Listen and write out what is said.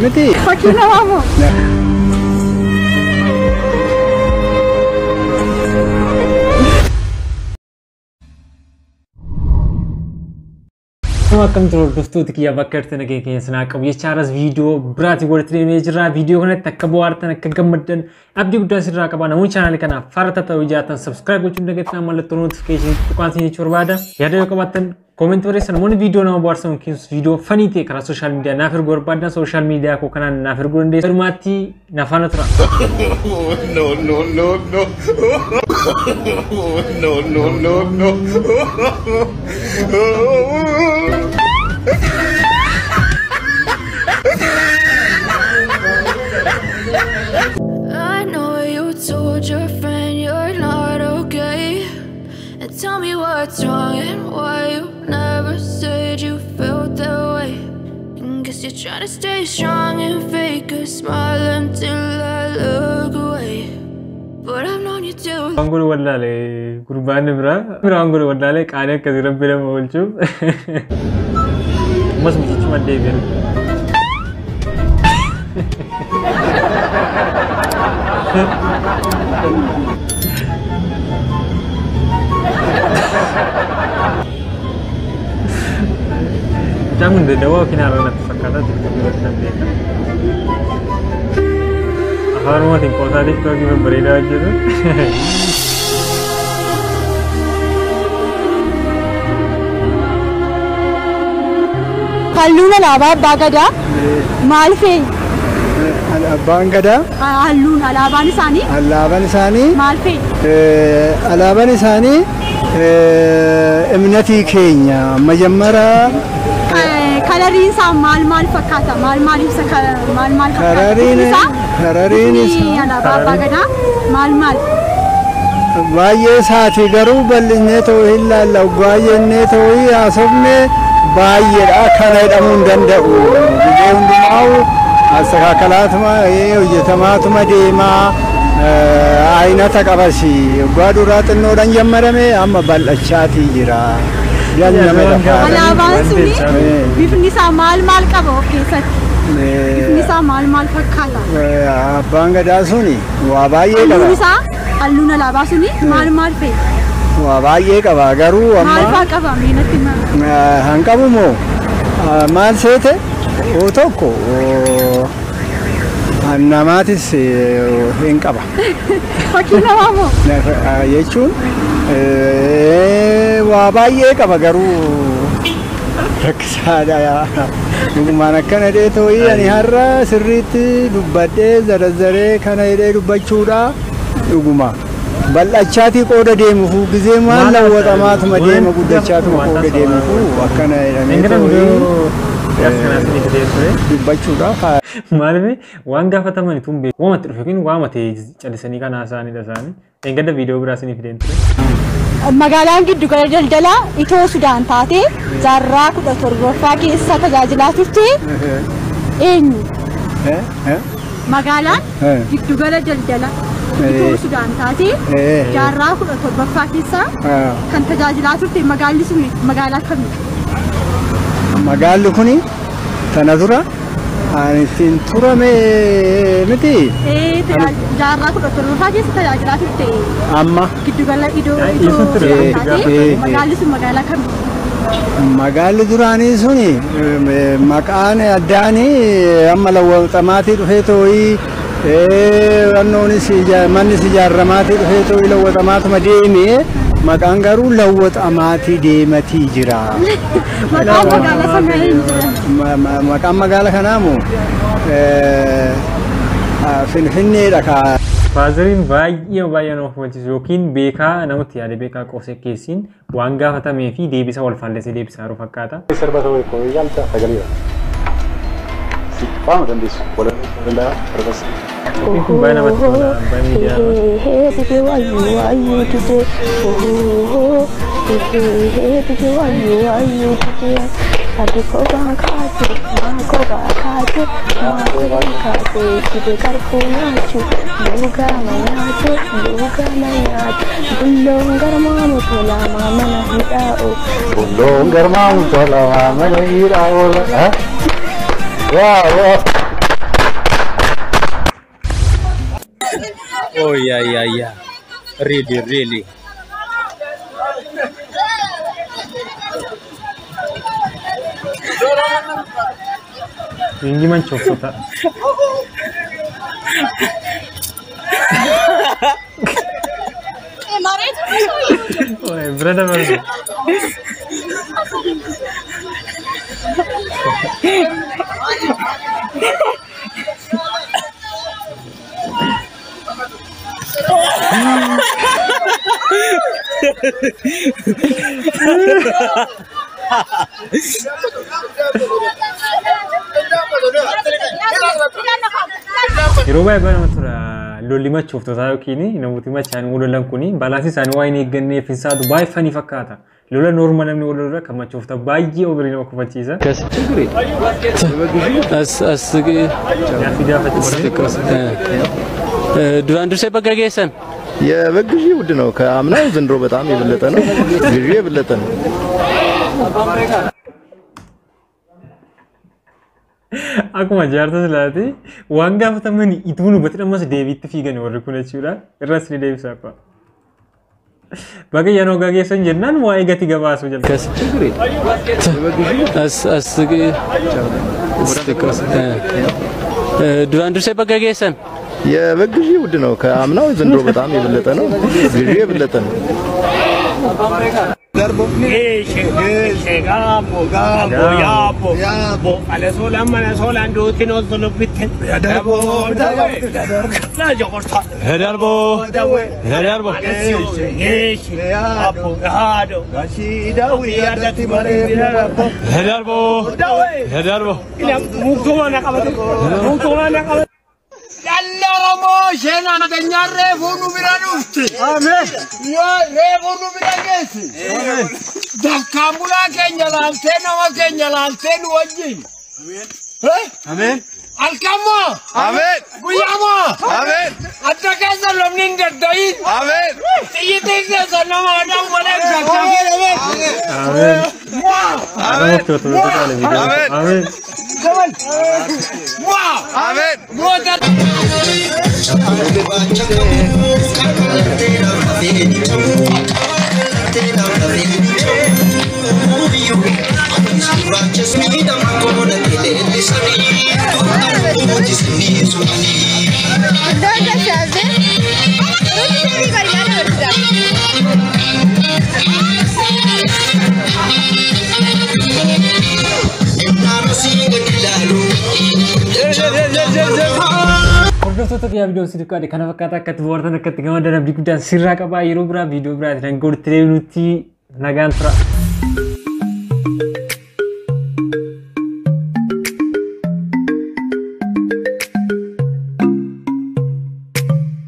متي فكينا ماما Welcome to Duftu Tikia Bakartan again. Snack of Yacharas video, Brati Word 3 Major video on it, Takabuartan, Kagamadan, Abdu Dasrakabana, one channel can have Farata Ujatan, subscribe to the get some notifications to continue Churvada, Yadakabatan, commentaries and one video now about some kids video funny take on social media, Nafur Gorpada, social media, Kokan, Nafurgunde, Mati, Nafanatra. No. I know you told your friend you're not okay, and tell me what's wrong and why you never said you felt that way. And guess you're trying to stay strong and fake a smile until I look away. But I've known you too. Angulu Wadale, Gurbanibra, Angulu Wadale, Kana Kazirabira Molchu. Must be teaching my David. Jangan deh, walk in arena sakada tidak nanti. Harus mati posa di kau juga berida aja tu. Halluna laba bagada malfe Bangada halluna labani sani malfe alabani sani imnati Kenya majamara kalarin sa mal fakata mal kararin laba bagada mal Baye saati garu balne to illa lawwaye ne to ya sabne baye akana damun dandau bidendumau asakakalatma yetamatuma dema ayna taqabasi gwadurat no dan yamarame amma balachati jira alaban suni bifnisa mal qabo kesat bifnisa mal fakata bangada suni wa baye bifnisa alluna laba suni mal fe wa baye qaba garu amma mal qaba minati hanqabu mo mal sete o tokko namatis hin qaba fakina mamo yechun wa baye qaba garu raksada ya mana kana de to yani harra sirriti dubbade zarazare kana de dubbachuda duguma balachati qoda demu fu gize ma lawatamat madema guddachatu qoda demu fu akana Malve, wanga fatamani tumbe. Wamat rufikin wamate chalisani kana asani dasani. Engada video berasini evidente. Magalaan giddu gala daldala Itoo Sudaan taate jaarraa 17ffaa keessa tajaajilaa turte eenyu? Magaalaan giddu gala daldala Itoo Sudaan taate jaarraa 17ffaa keessa kan tajaajilaa turte magaalli sun magaalaa kamii? Magaalli kuni tana dura Anistiin turame miti. Jaarraa 17ffaa keessa tajaajilaa turte. Amma. Giddu gala Itoo magaalli sun magaalaa kamii? Magaalli duraanii suni maqaan addaanii amma lawwaxamaatii dhufee too'ii wannoonis manni ijaarramaatii dhufee too'ii lawwaxamaatuma deemee maqaan garuu lawwaxamaatii deematii jira. Maqaan magaalaa sanaa eenyu jedhama? Maqaan magaalaa kanaamoo Finfinneedha ka. Faazarin baay'ee of wajjin yookiin beekaa namatti yaade beekaa qosee keessiin waan gaafatamee fi deebisa wal faallesee deebisaa jiru fakkaata. Sarbata way ko yalta tagaliira. Si faama dandeessu wala danda'a arbas. Kun baay'ee namatti tola baay'ee miidiyaa. Hee wayu tute. Wayu tute. Adi ko kaate. Kide karfuna chu. Luga mayatu. Bullon garma mutola mama na hidao. Bulong garma mutola mama na hidao. Wow. Oh yeah. Really. Ini mencoba tak? Oh, berada mana? Yeroo baay'ee nama tura lolli machuuf totaa yookiin namooti machaan lolan kuni baalansii isaanii waa hin eegganneef hin saatu baay'ee fanii fakkaata. Lola noorma namni walirra kan machuuf ta'u baay'ee ofirii nama kufachiisa. Duraan dursee bakka geessan የበግ ግዢ ውድ ነው። ከአምናው ዘንድሮ በጣም የበለጠ ነው። ግዢ የበለጠ ነው። Akkuma jaarta silaati waan gaafataman ituu hubate dhammas deebiitti fiigan warri kun jechuudha. Irras ni deebisa akka. Bakka yeroo gaggeessan jennaan waa'ee gatii gabaasuu jalqaba. Duraan dursee bakka geessan የበግ ግዢ ውድ ነው። ከአምናው ዘንድሮ በጣም የበለጠ ነው። ግዢ የበለጠ ነው። Yallamo shena naganya refunu biranutti amen yo refunu biragesi amen dakambula kenyalalse nama kenyalalse wajin amen amen alkamo amen guyamo amen atakaza lomnin gadai amen tiyite sanama adam balak sakaki amen amen amen amen wow amen moda Hordoftoota kiyyaa viidiyoon siif qaade kana fakkaata akkatti bohaartan akkatti gammadan abdii guddaan sirraa qabaa yeroo biraa viidiyoo biraatti dhangaa walitti deebinutti nagaan tura.